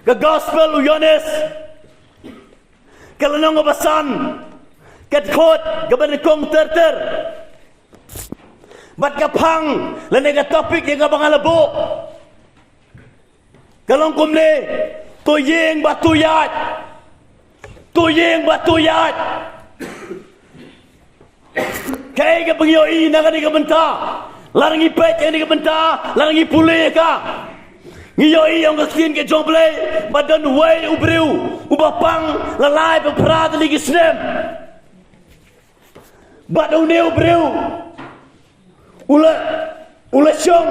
ke gospel Yohanes kalau nong basan kat khot ke benekong ter bat kapang lene ka topik yang ka bangalabo kalau kumle tuyeng batuyat kaya ka pengyoi na ka ni ka benta larang ipet ka ni ka benta larang ipuli ka ngiyoi ang kakin ke jomble badan way ubriu ubapang lalai beprad ligi snem badau ne ubriu ula syong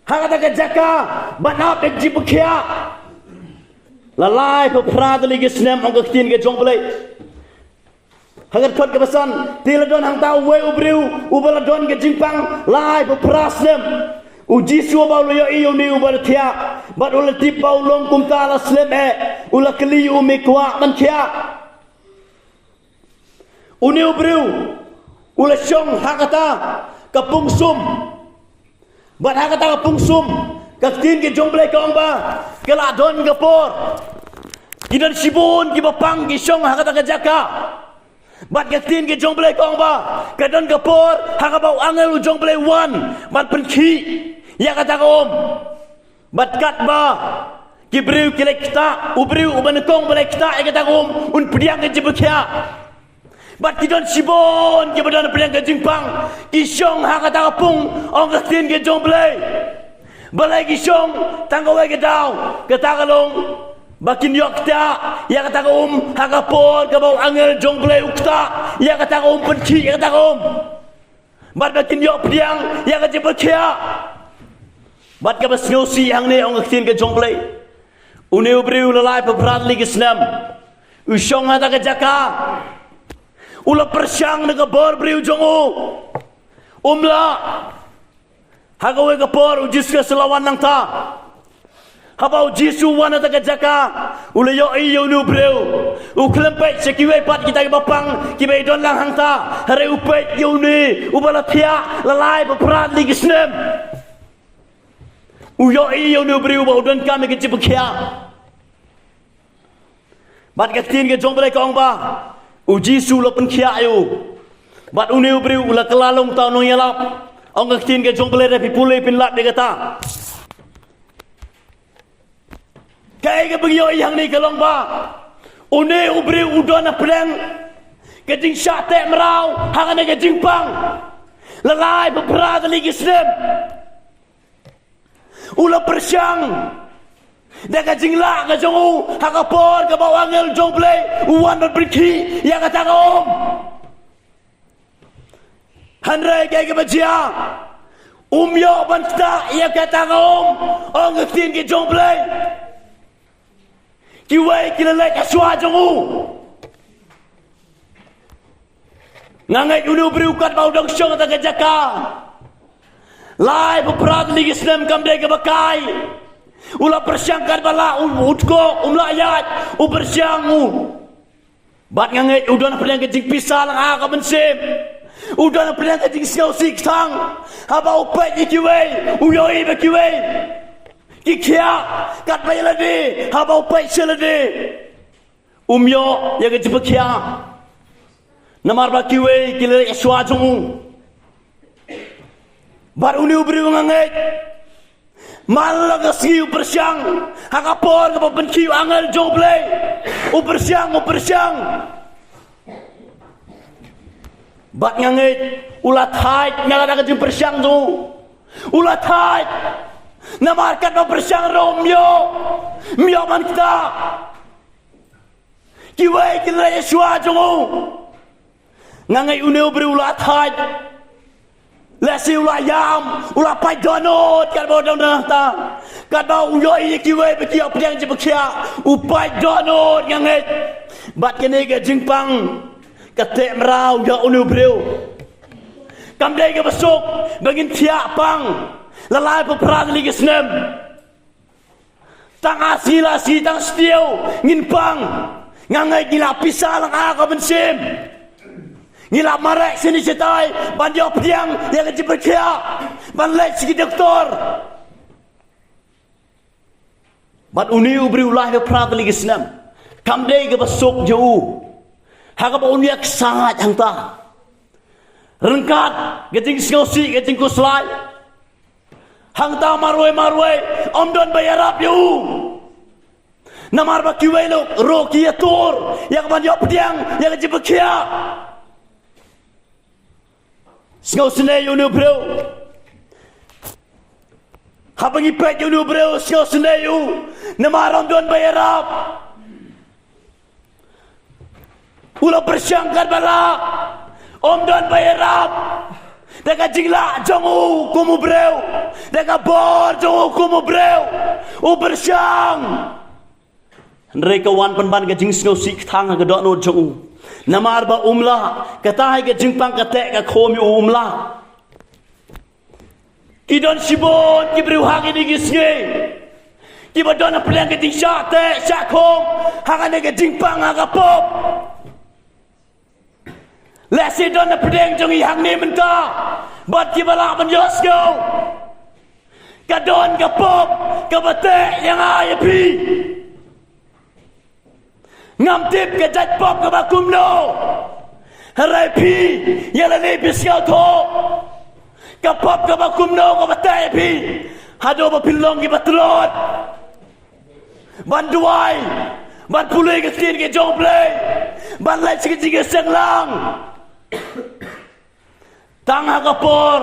hakata ka jaka banap ek jibukia lalai beprad ligi snem ang kakin ke jomble hagar khot ke basan tiladon hang tau way ubriu ubaladon ke jingpang lai bepras snem uji suwa lo yo iyo ni ubar thia bat ul tip bau long kum ta la slem ula kli u mi kwa man thia uni ubriu ula syong hakata kapung sum bat hakata kapung sum katin ke jomble ka ongba kala don gapor kidan sibun ki bapang ki syong hakata ka jaka bat katin ke jomble ka ongba kadan gapor hakabau angel u jomble wan bat penki ya kata om bat kat ba kibriu kilekta ubriu ubanekong balekta ya kata om un pediang ke jibukya bat kidon sibon ke badan pediang ke jingpang isyong ha kata kapung ong katin ke jomble balai isyong tanggawe ke daw kata kalong bakin yok ta ya kata om ha kapor ke bau angel jomble ukta ya kata om penki ya kata om bat bakin yok pediang ya ke jibukya bat ka bas ngosi hang ne ong ktin ke jomble une ubriu lalai pabrat ligi snam usyong hata ke jaka ula persyang ne ke bor briu jongu umla hagawe ke por ujis ke selawan nang ta habau jisu wana ta ke jaka ula yo iyo nu briu u klempet sekiwe pat kita ke bapang ki be don lang hang ta hare upet yo ni ubala thia lalai pabrat ligi snam uyo iyo nu briu ba udan kami ke jibukia bat ke tin ke jomble ka ong ba uji su lo pen khia ayu bat uni briu ula kelalong ta no ialap ong ke tin ke jomble re pipule pin lat de kata kai ke bagi yang ni kalong ba uni ubriu udan aplang ke jing syate merau hangane ke jingpang lalai beberada lagi snap ula persyang dah ka jingla ka jongu hakapor ka bawangel jomble uwan berpergi ya kata om hanrai kaya ke bajia umyo banta ya kata om ong tin ke jomble kiwai kilalai ka swa jongu ngangai unu beriukat bau dong syong ta jaka lai beperat lagi senam kamdai ke bakai ula persyangkan bala utko umlayat persyang bat ngangai udan pedang kejing pisah lang ka mensim udan pedang kejing siau siksang haba upet ikiwei uyoi bekiwei kikia kat bayalade haba upet selade umyo ya ke jibekia namar bakiwei kile swajung bat uni ubri ngangai malah siu persyang hakapor ke benki angel jomble persyang bat ngangai ulat haid nyala ke persyang tu ulat haid namarkan persyang romyo mio man kita kiwai kila yesua jongu ngangai uni ubri ulat haid lesi ulah yam, ulah pai donot kan bodong nata. Kada uyoi kiwe bekia piang jebekia, upai donot nganget. Bat kene ke jingpang, kate merau ya unu breu. Kamdai ke besok, bangin tiak pang, lalai peperang lagi senem. Tang asila si tang setiu, ngin pang, ngangai gila pisah lang aku bensim. Ngila marek sini cetai, banjau piang yang kecil berkia, banlek segi doktor. Bat uni ubri ulah be prat lagi senam. Kamdei ke besok jauh. Haka ba uniak sangat hang ta. Rengkat gejing skosi gejing kuslai. Hang ta marwe omdon bayarap jauh. Namar ba kiwelo roki atur yang ban yo pediang yang jibekia. Skosne uni bro. Habang ipet uni bro skosne yu. Namar omdon bayarap. Ulah bersangkat bala omdon bayarap. Deka jingla jongu kumu breu. Deka bor jongu kumu breu. U bersang. Mereka wan penban ke jing snow sik thang ke dok no jongu. Namar ba umla katahai ke jing pang katek ke khomi umla. Kidon sibon ki breu hang ini gisnge. Ki badon aplang ke jing syate syakhom hang ke jing pang ka pop. Lesi don na pedeng jongi hang ni menta. Bat ki bala man yosgo. Kadon ka pop ka bate yang ay pi. Ngam tip ke jat pop ke bakum no. Harai pi yala ni biskau to. Ka pop ke bakum no ka bate pi. Hado ba pilong ki batlot. Ban duai. Ban pulai ke tin ke jong play. Ban lai sikit Jingiaseng lang. Tangha kapor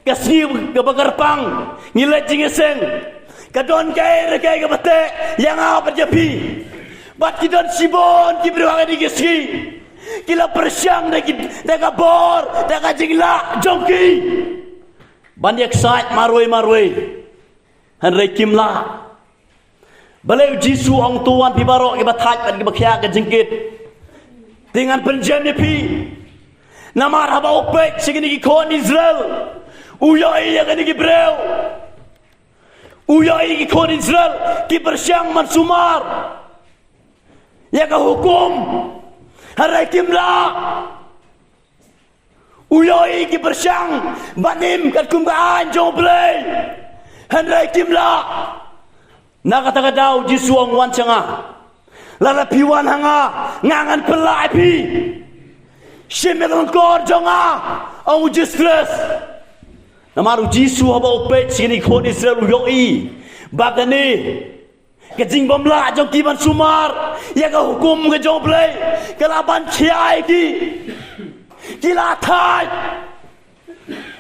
kasih ke bagarpang nilai Jingiaseng kadon kai rekai ke bate yang apa berjapi bat kidon sibon ki beruang di gesi kila persyang deka bor deka jingla jongki banyak sait marwe hanrei kimla balai jisu ong tuan pi barok ke bathaj pat ke bakhya ke jengkit dengan penjam pi Namar haba opek segini kon Israel. Uyai yang ini breu. Uyai ki kon Israel ki bersyang mansumar. Ya ka hukum. Harai kimla. Uyai ki bersyang banim kat kumgaan jong blay. Harai kimla. Nakata dau jisuang wan changa. Lala piwan hanga ngangan pelai pi. Shimel kor jonga au jistres namaru jisu haba opet sini kon Israel uyoi bagani kejing bomla jong kiban sumar ya ka hukum ke jong play kelaban khiai ki kila thai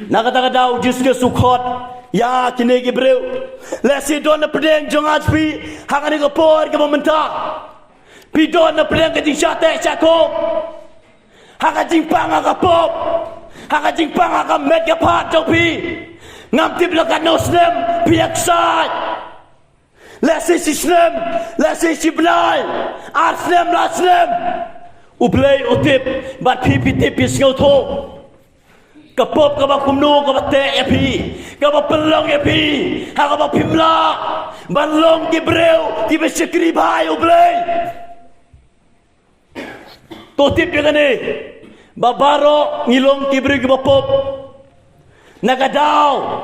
nakata dau jiske sukhot ya kine ki breu lesi don na pedeng jong aspi hangani ko por ke momenta pi don na pedeng ke jing syate chako haka jingpang haka pop haka jingpang haka met ke pat jong pi ngam tip lakan no snem piak sai lesi si snem lesi si blai ar snem la snem u blai u tip bat pi tip pi sngau tho ka pop ka ba kum no ka ba te ya pi ka ba pelong ya pi haka ba pimla ban long ki breu ki be sekri bai u blai to tip dia ni babaro ngilong kibri ke bapop nagadao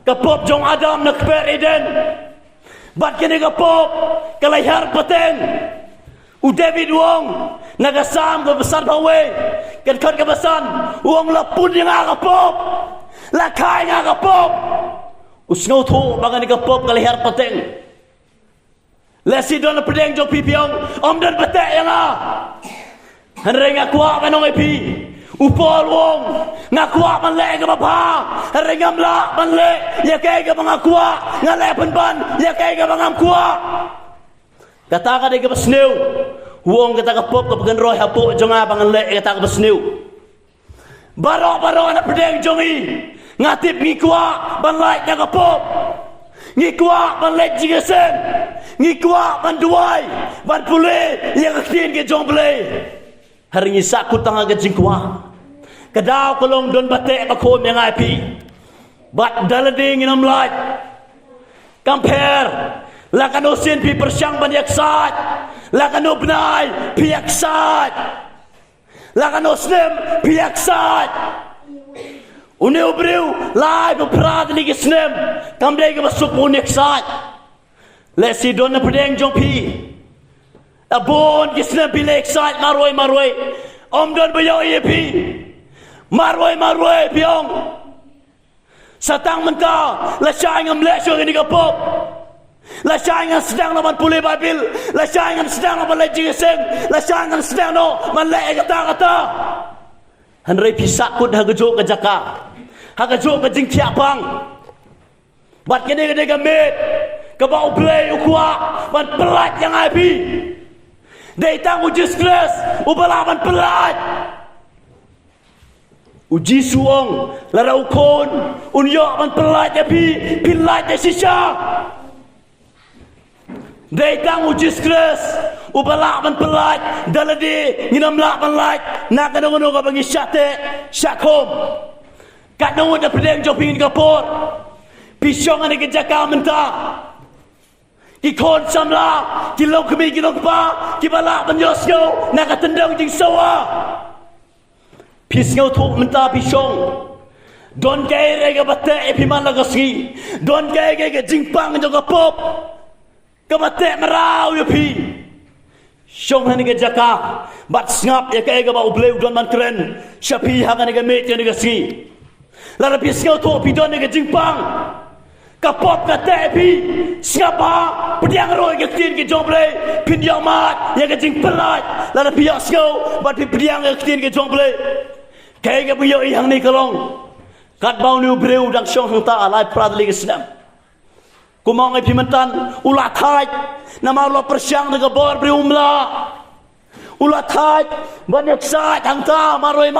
kapop jong adam nak per eden bat kene kapop kalayhar pateng u David wong nagasam ke besar bawe kan ke besan wong lapun yang kapop lakai nga kapop usngau tho bangani kapop kalayhar pateng lesi don pedeng jong pipiong dan patek yang Henry ngakwa manong epi upol wong ngakwa manle ke bapa Henry ngamla manle ya kay ke mangakwa ngale penban ya kay ke mangamkwa kata ka de ke besneu wong kata ka pop ke pengen roh hapo jonga bangle kata ka besneu baro na pedeng jongi ngatip ngikwa banlai ka pop ngikwa banle Jingiaseng ngikwa banduai ban pule yang ktin ke jong play hari ni saku tanga ke jingkwa kadau kolong don bate bakom yang api bat dalading inam light compare lakan osin pi persyang banyak sat lakan obnai piak sat lakan osnem piak sat une obreu lai beprad ni ke snem kamdai ke masuk unik sat Let's see don pedeng jong pi. Abon kisna bilek sait maroi. Om don bayo ye pi. Maroi piong. Satang mentah la syai ngam le syong ni kapop. La syai ngam sedang lawan pulih Bible. La syai ngam sedang lawan le Jingiaseng. La syai ngam sedang no man le kata. Han rei pisak kut ha gejo ke jaka. Ha gejo ke jing tiak bang. Bat kene ke met. Ke bau play ukwa man pelat yang ai pi. Dei tang uji stres ubalaman pelat. Uji suong larau kon unyok man pelat ya pi pilat ya sisa. Dei tang uji stres ubalaman pelat dalade nginam lak man lak nak kadang-kadang ka bangi syate syakom. Kat nunggu da pedeng joping kapor. Pisong ane ke jaka mentah. Ki kon samla, ki lok kemi, ki lok pa, ki balak menyosyo, nak tendang jing sawa. Pisngau tuk mentah pisong. Don kaya rega batek epiman lagasi. Don kaya ke jingpang jong kapop. Ke batek merau ya pi. Syong hani ke jaka. Bat ngap ya kaya ke bau bleu don man keren. Syapi hangan ke met ya negasi. Lara pisngau tuk pi don ke jingpang. Kapop kata epi siapa pediang roy ke tin ke jomble pindiang mat ya ke jing pelat la piak skau bat pediang ke tin ke jomble kai ke buyo yang ni kalong kat bau ni breu dang syong hang ta alai pradli ke senam kumong ai pimentan ulah thai nama lo persyang de bor breu mla ulah thai banyak sat hang ta maroi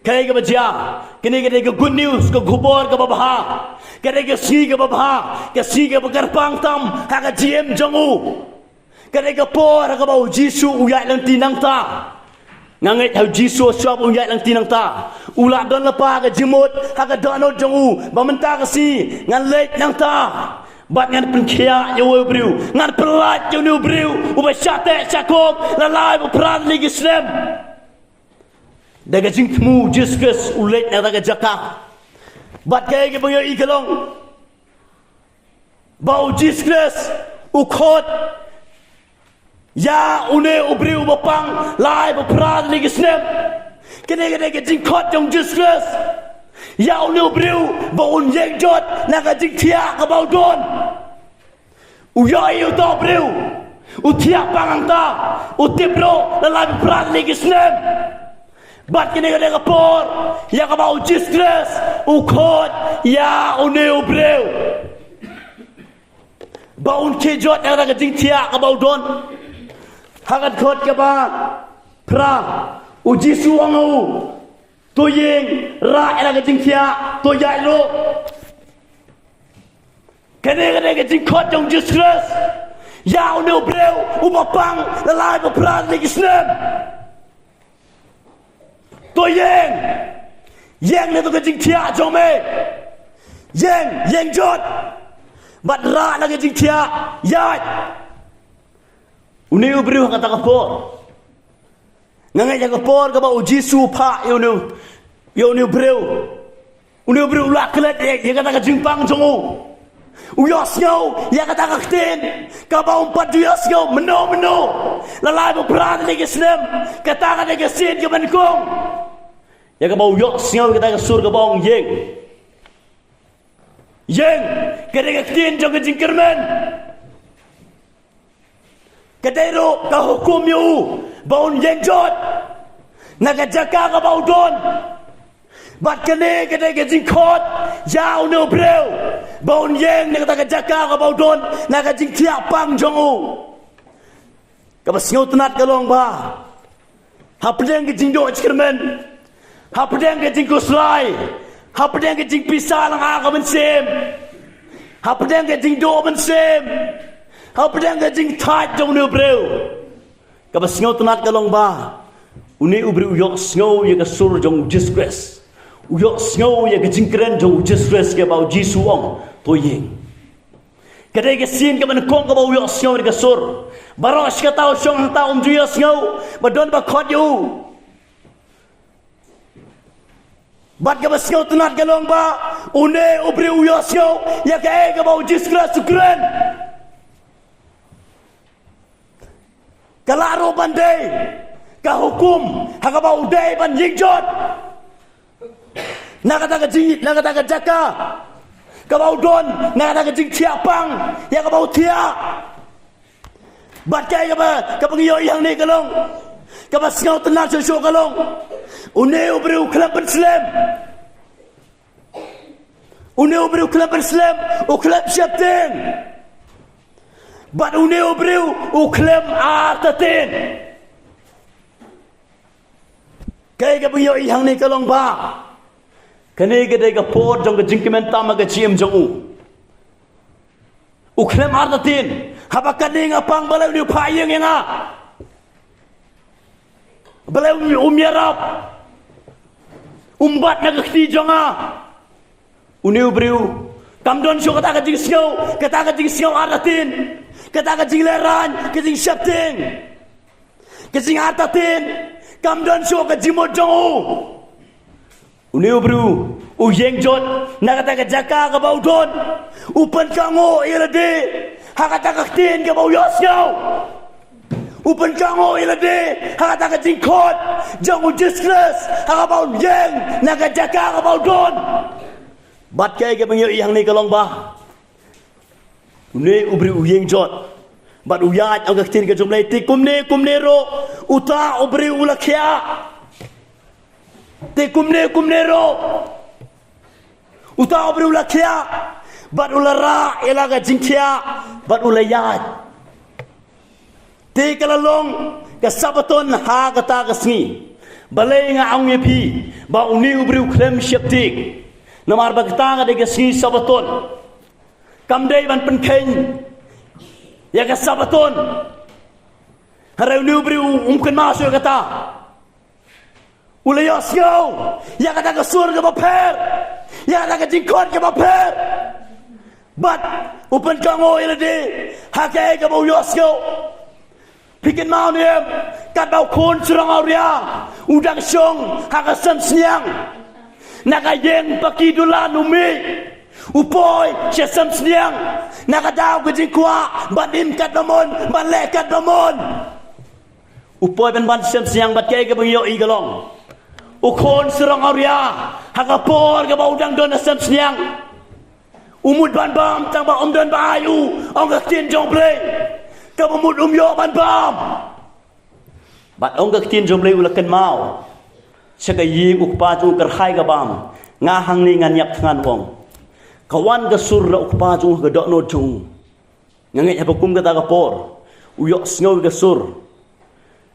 kai ke baja kini ke good news ke gubor ke babha kadang si ke babha ke si ke berpang tam ha ke gm jongu kadang por ha ke bau jisu uyat lang tinang ta ngangai hau jisu swab uyat lang tinang ta ulah don lepa ke jimut ha ke donot jongu bamenta ke si ngan lek nang ta bat ngan penkia yo briu ngan pelat yo nu briu uba syate syakop lalai berperan lagi Islam daga jing temu jiskus ulet na daga jaka. Bat kaya ke banyo ikalong bau jiskus ukot ya une ubri ubapang lai berperan lagi Islam kene ke jing kot jong jiskus ya une ubri bau yeng jot naga jing tiak ke bau don uyai uta ubri utiak pangang ta utibro lalai berperan lagi Islam. Bat kini kena kapor, ya kabau jistres, ukot, ya uneu breu. Baun kejot yang nak jing tiak kabau don, hangat kot kaba, pra, uji suangau, toyeng, ra yang nak jing tiak, toyai lo. Kena jing kot yang jistres, ya uneu breu, ubapang, lalai berperan lagi Islam. To yang ni tu kejing tiak jom yang jod bat ra lagi kejing tiak yat uni ubri kata kapor ngangai yang kapor ka ba uji supa yo ni breu uni ubri ulak kelet ya kata kejing pang jongu uyos ngau ya kata kakten ka ba umpat uyos ngau meno lalai berperan lagi Islam kata lagi sin ke menkong ya ke bau yok singau kita ke sur ke bau yeng kada ke tin jong ke jingkermen kadero ka hukum yu bau yeng jot nak jaka ke bau don bat kene kada ke jingkot jauh no breu bau yeng nak ke jaka ke bau don nak jing tiap pang jongu ka singau tenat ke long ba hapdeng ke jingdo jingkermen hapdeng ke jing kuslai hapdeng ke jing pisah lang aga mensem hapdeng ke jing do mensem hapdeng ke jing tat jong nu breu ka basngau tenat kalong ba uni ubri uyok sngo ye ka sur jong disgrace uyok sngo ye ka jing kren jong disgrace ke ba jisu ong to yeng kadai ke sin ke man kong ka ba uyok sngo ka sur baros ka tau song tau uyok sngo ba don ba khot yu bat ka basngau tenat kalong ba une ubri uyok sngo ya ka e ka ba disgrace kren kalaro bandai ka hukum hakaba udai ban jingjot nakata ka jaka kabau don nakata ka jing tiapang ya kabau tia bat kai ka pengiyo yang ni kalong ka basngau tenang sosok kalong uneu beriu klub Islam uneu beriu klub Islam o klub syapten bat uneu beriu o klub atatin kai ka pengiyo yang ni kalong ba kene gede ka pot jong ka jingkimen tama ka ciem jong u klem ardatin haba kane nga pang balaw ni payeng nga balaw ni umyarap umbat na kakti jonga uniu briu kamdon syo kata ka jing syo ardatin kata ka jing leran ka jing syapting ka jing ardatin kamdon syo ka jimot jong uniu bru uyeng jot nakata ka jaka ka baudon upan kango ilade hakata ka tin ka bau yosyo upan kango ilade hakata ka jingkot jang ujisles haka bau yeng naka jaka ka baudon bat kai ka bangyo yang ni kalong ba uni ubri uyeng jot bat uyat ang ka tin ka jumlay ti kumne ro uta ubri ulakya te kumne ro uta obru la kia bat ulara ela ga jingkia bat ulayat te kalalong ka sabaton ha kata kasngi balay nga ang yepi ba uni ubru klem syaptik namar bagta ga de kasngi sabaton kamdei ban penken ya ka sabaton hare uni ubru umkan maso kata ulayos yo ya kata ka surga baper ya kata ka jingkot ka baper bat upan kango ilade hakai ka bau yos yo pikin mau niem kat bau kon surang auria udang syong haka sam sniang naka yeng pakidulan umi upoy siya sam sniang naka daw ka jingkwa banim kat bamon balekat bamon upoy ban sam sniang bat kay ka bau yo igalong ukon serang auria hakapor ka baudang don asam sniang umud ban bam tang ba don ba ayu ong ka tin jong play ka umud yo ban bam bat ong ka tin jong play ulakan mau saka yi ukpa tu kar khai ka bam nga hang ni ngan yak ngan wong kawan ka sur ra ukpa tu ka dok no chung ngangai hapakum ka ta ka por uyok sngow ka sur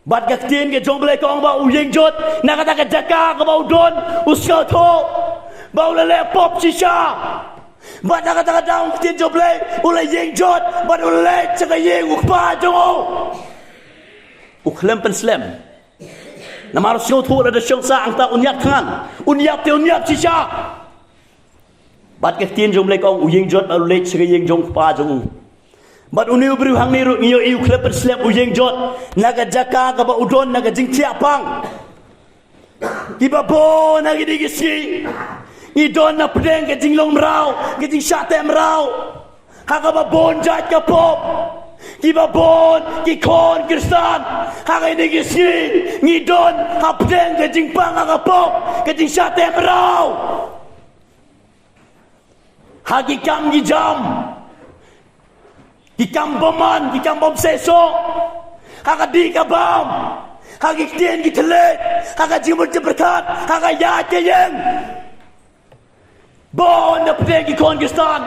bat gaktin ke jomble kong ba uyeng jot nakata ka jaka ka ba udon uskaw to ba ulale pop shisha bat nakata ka daung tin jomble ulay yeng jot bat ulale tsaka yeng ukpa jongo uklem pen slem namaro skaw to la da syong sa ang ta unyap kangan unyap shisha bat gaktin jomble kong uyeng jot ba ulale tsaka yeng jong ukpa jongo bat uniu bru hang ni ru ngiyo iu klepen slep uyeng jot naga jaka ka ba udon naga jing tiapang kiba bo naga digisi idon na pedeng ke jing long rau ke jing shatem rau haka ba bon jat ka pop kiba bon ki kon kristan haka digisi ngidon ha pedeng ke jing pang ka pop ke jing shatem rau hagi kam gi jam Gikam bom seso haka di ka bam haka tien ki telet haka jimut berkat haka ya kayeng bon na pedeng ki kongistan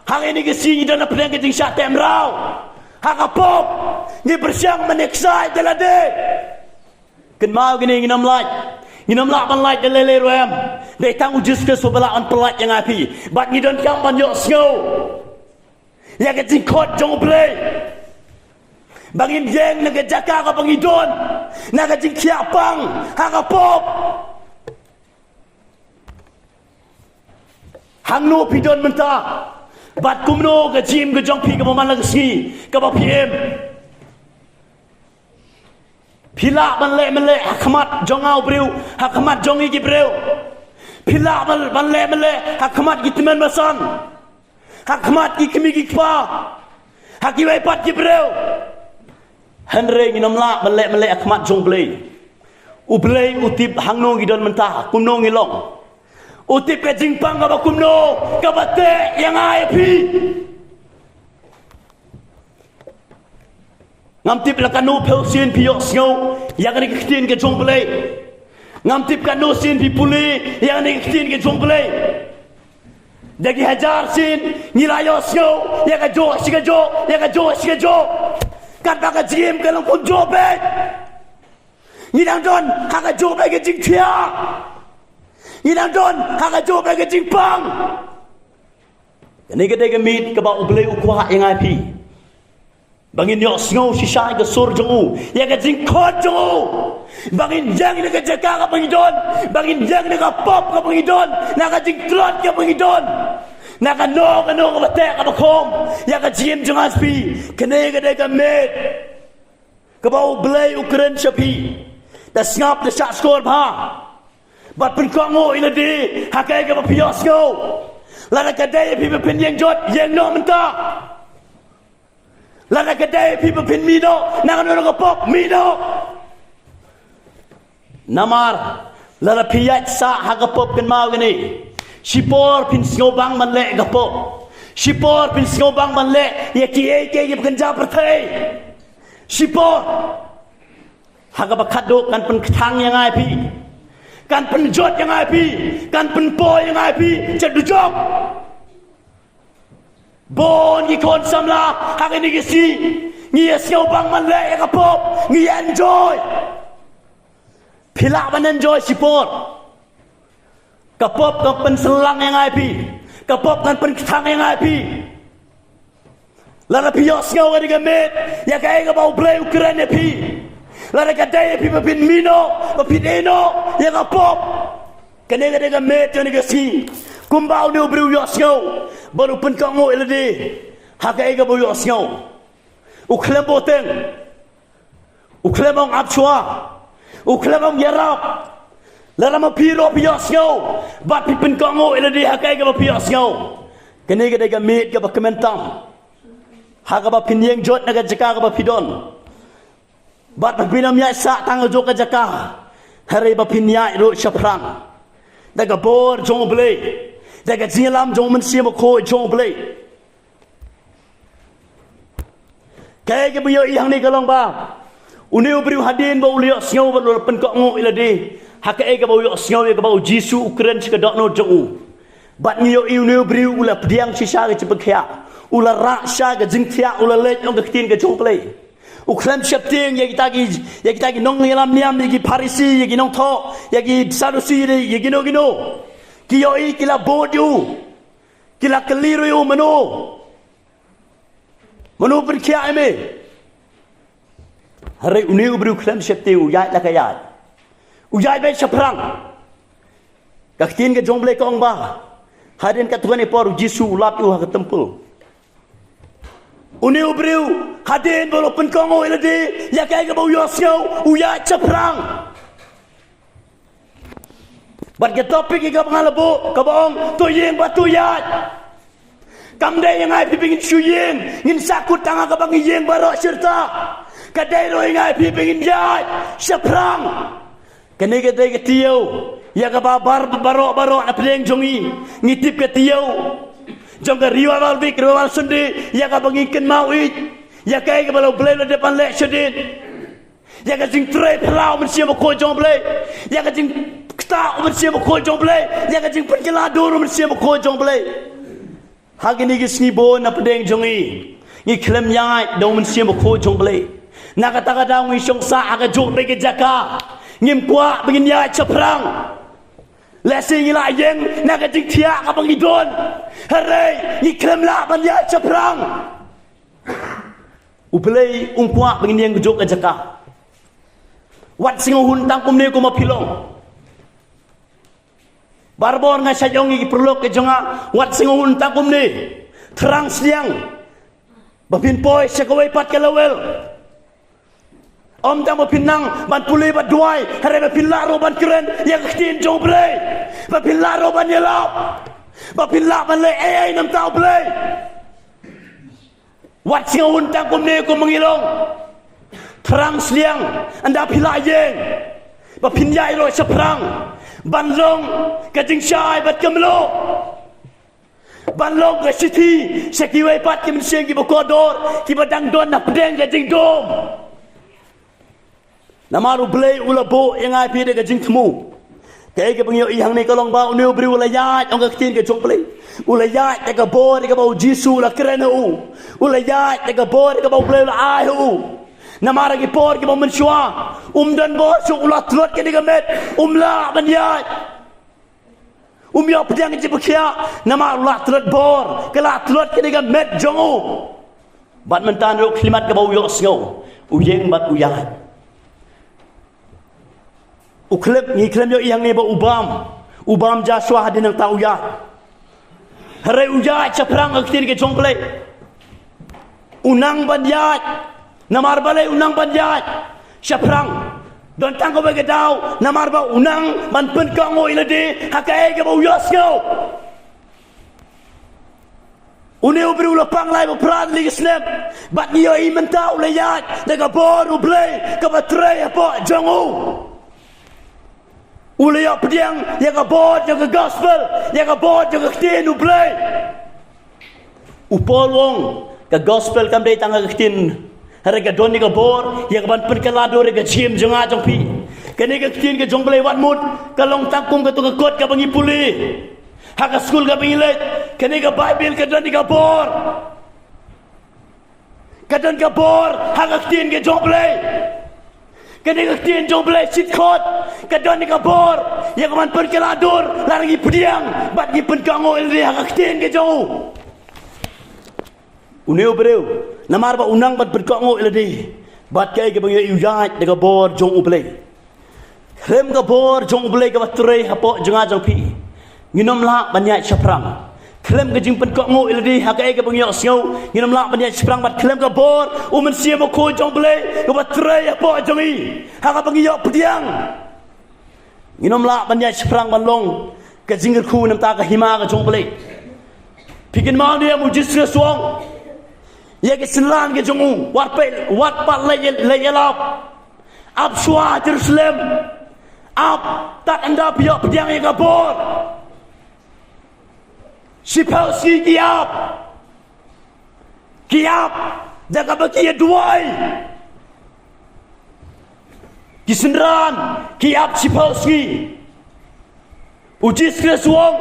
haka ini gisi dan na pedeng ki jing shatem rau haka pop ni bersyang meneksai telade ken mau gini nginam lak ban lak delele roem dei tang ujus ke sobala an pelat yang api bat ni don kam ban yok snow ya ka jingkot jong play bangin yeng na ka jaka ka pangidon na ka jing kiapang haka pop hangno pidon menta bat kumno ka jim ka jong pi ka maman la ski ka ba pm pila ban le hakmat jongau breu hakmat jongi ki breu pila ban le hakmat gitmen masan hakmat ki kimi ki pa haki wai pat ki breu Henry nginamla melek akmat jong blay. Ublay utip hangno gidon mentah kumno ngilong. Utip ke jingpang ka kumno ka bate yang ai pi. Ngam tip la kanu pelsin piok sngo yang ni ktin ke jong blay. Ngam tip kanu sin pi puli yang ni ktin ke jong blay. Dagi hajar sin ngilayo sngo yang ka jo sigajo yang ka jo sigajo. Kat baka jim ke long pun jo be. Ngidang don haka jo be ke jing tia. Ngidang don haka jo be ke jing pang. Kani ke dega mit ke ba ublay ukwa yang ai pi. Bangin yo sngo si shai ke sur jong yang ke jing khot jong. Bangin jang ni ke jaka ka pangidon. Bangin jang ni ka pop ka pangidon. Na ka jing trot ka pangidon. Na ka no ka batek ka bakom. Yang ka jim jong aspi. Kani ke dega mit ke ba ublay ukren shapi. Da ngap da syak skor ba bat pen kongo ila di hakai ka pios go la ka dai people pen yang jot yang no menta la ka dai people pen mido na ka no ka pop mido namar la piyat sa ha ka pop kan mau gani sipor pin snobang man le ka pop sipor pin snobang man le ye ki e ke ye kan ja perthai sipor Haga bakado kan pen ketang yang ai pi. Kan pen jot yang ai pi. Kan pen po yang ai pi. Cek dujok. Bon ni kon samla. Haga ni gisi. Ngia siau bang man le yang kapop. Ngia enjoy. Pilak man enjoy sipor. Kapop kan pen selang yang ai pi. Kapop kan pen ketang yang ai pi. Lara pios ngau ga met. Ya kaya ga bau play ukran ya pi. Lara kadai pi pin mino, pin eno, yang apop. Kene ga met ni gasi. Kumbau ni ubru yos ngau. Baru pen kango elade. Hakai ga bau yos ngau. Uklem boteng. Uklem ong apchua. Uklem ong yarap. Lara ma piro pi yos ngau. Bat pi pen kango elade hakai ga pi yos ngau. Kene ga met ga ba kementam. Haga ba pin yang jot naga jaka ga ba pidon. Bat pinam ya sa tang jo ka jaka. Hari ba pin ya ro shaprang. Daga bor jong blay. Daga jilam jong men sim ko jong blay. Kay ke biyo ihang ni kalong ba. Uni ubri hadin ba uli sngo ba lo pen ko ngo ilade. Hakai ga ba yo sngo ga ba jisu ukren ka dok no jong. Bat ni yo uni ubri ula pdiang sisa ga chipkhya. Ula ra sha ga jingthya ula le ong ga tin ga jong blay. Uklam syapting yagi nong ngilam niam yagi parisi yagi nong tho yagi sadusi yagi no gino kiyoi kila bodu kila keliru yu manu berkia eme hari uni ubru uklam syapting uyai la kayat uyai be syaplang kaktin ke jomble kong ba hadin ka tuan epor jisu lap yu ha tempel Uni ubriu hadin bolo pen kongo ilade ya kaya ga bau yosyo uya chaprang bat ke topik ga bangalabo ka bong to yeng batu yat kamde yang ai pipingin shuyeng ngin sakut tanga ka bang yeng baro serta kadai ro yang ai pipingin yat chaprang kene ga dai ga tiyo ya ga bar baro na pleng jongi ngitip ke tiyo Jangka riwal vik riwal sundi ya ka bangikan mauit ya ka balau blay la depan lek sedit ya ka jing tre pelau mensia ko jong blay ya ka jing kta mensia ko jong blay ya ka jing perkela duru mensia ko jong blay hagini gisni bo na pedeng jongi ni klem yai do mensia ko jong blay na kata kata ngi song sa aga jong be ke jaka ngim kwa begin ya chaprang Lesi ngila yeng naga jing tiak abang idon. Hare iklem la ban ya chaprang. Uplay ungkwa begini yang gejok ajaka. Wat singohun tangkum ne ko mapilong. Barbor nga sayong gi perlu ke jonga wat singohun tangkum ne. Terang siang. Babin poy sekawai pat kalawel. Om tang pinang ban pulih ban duai hari ban pilaro ban keren yang kecil jauh belai ban pilaro ban yelap ban pilak ban le nam tau belai wat singa untang kum ne kum mengilong perang seliang anda pilayeng bapinyai roi seperang banlong ke jingshai bat kemlo banlong ke city sekiwai pat kim seng ki bokodor ki badang don na pedeng ke jingdom namaru blei ulabo yang ai pi de ke jingtmu ke bangyo ihang ni kolong ba unu bri ulayat ong ke tin ke jong blei ulayat te ke bor ke bau jisu la krenu ulayat te ke bor ke bau blei la ai hu namara ki por ki bau menshua dan bo su ulat lot ke digamet la banyat yo pedang ke jibukia nama ulat lot bor ke la lot ke digamet jongu bat mentan ro klimat ke bau yo sngo uyeng bat uyat uklep ni klem yo yang ni ba ubam jaswa hadin ang tauyat hare uyat caprang aktir ke jongple unang banyat namar balai unang banjat syaprang don tangko bagi dau namar ba unang man pen kango ilade hakai ke bau yosgo une ubri ulapang lai ba prad li islam bat niyo I mentau layat daga bor ublay ka batre apa jangu ulaya pediang ya ka bor ya ka gospel ya ka bor ya ka tin ublay upol wong ka gospel kam dai tanga tin harga doni ka bor ya ban pen kalado rega chim jonga jong pi kene ka tin ke jong blai wat mut kalong tangkum ka to ka kot ka bangi puli ha ka school ka bangi let kene ka bible ka doni ka bor ha ka tin ke jong blai kene ka tin jong blai sit kot ka doni ka bor ya ban pen kalado la regi pediang bat gi pen kango ilri ha ka tin ke jong uneu breu namar ba unang bat berkongo ilade bat kai ke bangya uyat de bor jong ublei krem ka bor jong ublei ka batre hapo jenga jong pi nginom la banyai chaprang krem ka jing penkongo ilade ha kai ke bangya sngau nginom la banyai chaprang bat krem ka bor umen sia mo ko jong ublei ka batre hapo jong I ha ka bangya pediang nginom la banyai chaprang balong ka jingir khu nam ta ka hima ka jong ublei pikin ma dia mujisra suang ya ke selan ke jongu wat pat le ialap ab shwa Jerusalem ab tat anda piok pediang yang kabor sipau si kiap jaga bagi duai kisenran kiap sipau si ujis kresuang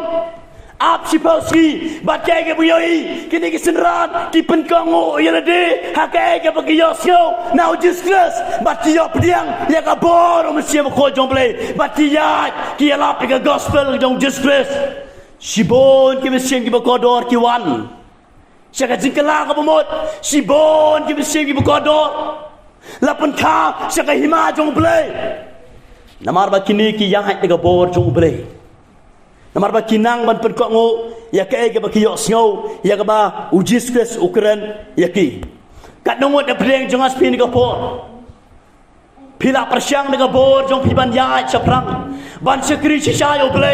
ap sipauski bakai ke buyoi kini kisenran ki penkongo yelade hakai ke bagi yosyo now just class batia pediang ya ka bor mesti mo ko jomble batia ki ialap ke gospel dong just class sibon ki mesti ki bokodor ki wan saka jingkala ka bomot sibon ki mesti ki bokodor lapan ka saka hima jomble namar ba kini ki yang hai ke bor jomble namar ba kinang ban pen kongo ya ke ke ba kiyo sngo ya ka ba ujis kres ukran ya ki kat nomot da preng jongas pin ka por pila persyang de ka bor jong pi ban ya chaprang ban sekri sisa yo ble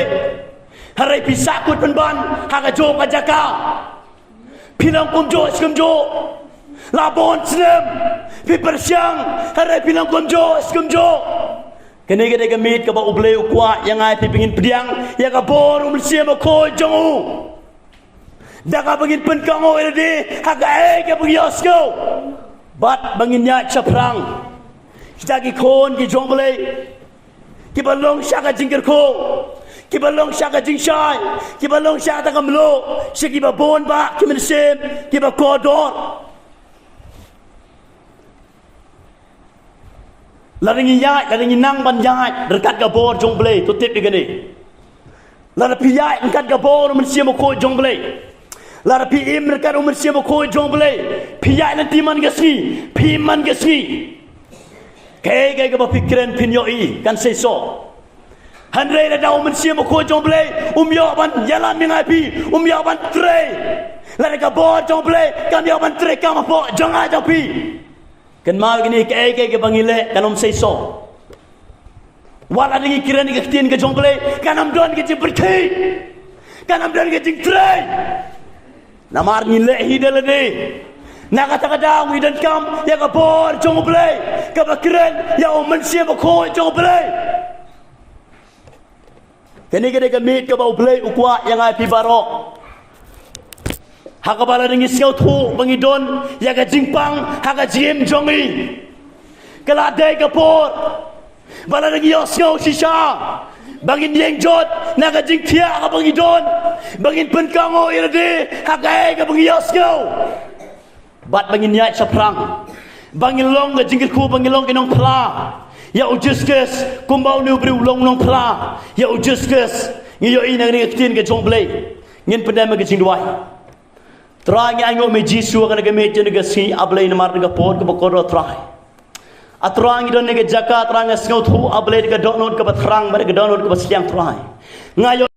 harai pisa kut pen ban ha ka jo ka jaka pilang kumjo skumjo labon snem pi persyang harai pilang kumjo kene gede gemit ka ba uble ukwa yang ai pipingin pediang ya ka bor umsia ba ko jongu da ka bangin pen kango ilade ha ka ke bagi yosko bat bangin nya chaprang kita ki kon ki jongle ki balong syaka jingkir ko ki balong syaka jingshai ki balong syaka kamlo siki ba bon ba ki mensem ki ba kodor laringi yai laringi nang ban yai dekat ka bor jong blei tu tip digani lara pi yai dekat ka bor mensia mo ko jong blei lara pi im dekat mensia mo ko jong blei pi yai nanti man gasni pi man gasni kai ka ba pikiran pin yo I kan sei so handre da daw mensia mo ko jong blei yo ban jalan mingai pi yo ban tre lara ka bor jong blei kan yo ban tre ka ma po jong a jong pi kan mau gini ke bangile kanom sei so wala ngi kiran ngi tin ke jongle kanam don ke jibrki kanam don ke jingtre namar ni le hidel de Nakata-kata widan kam ya kapor jong play ka bakren ya o mansia ba ko jong play kani kene kamit ka ba play ukwa yang ai pi barok hakabala ning iskaw thu bangidon ya ka jingpang haka jim jongi kala de kapor bala ning yosngaw sisha bangin yang jot naga jingtia ka bangidon bangin penkango irade haka ka bangiyosngaw bat bangin nyai saprang bangin long ga jingil ku bangin long kinong pla ya ujuskes kumbau ni ubri long long pla ya ujuskes ngiyo ina ngi tin ga jongblay ngin pendam ga jingduai trai ngi ango me jisu ga ga me jen ga si ablay na mar ga pot ga bokoro trai atrang idon ga jakat rang ngau thu ablay ga donot ga batrang ba ga donot ga siang trai ngayo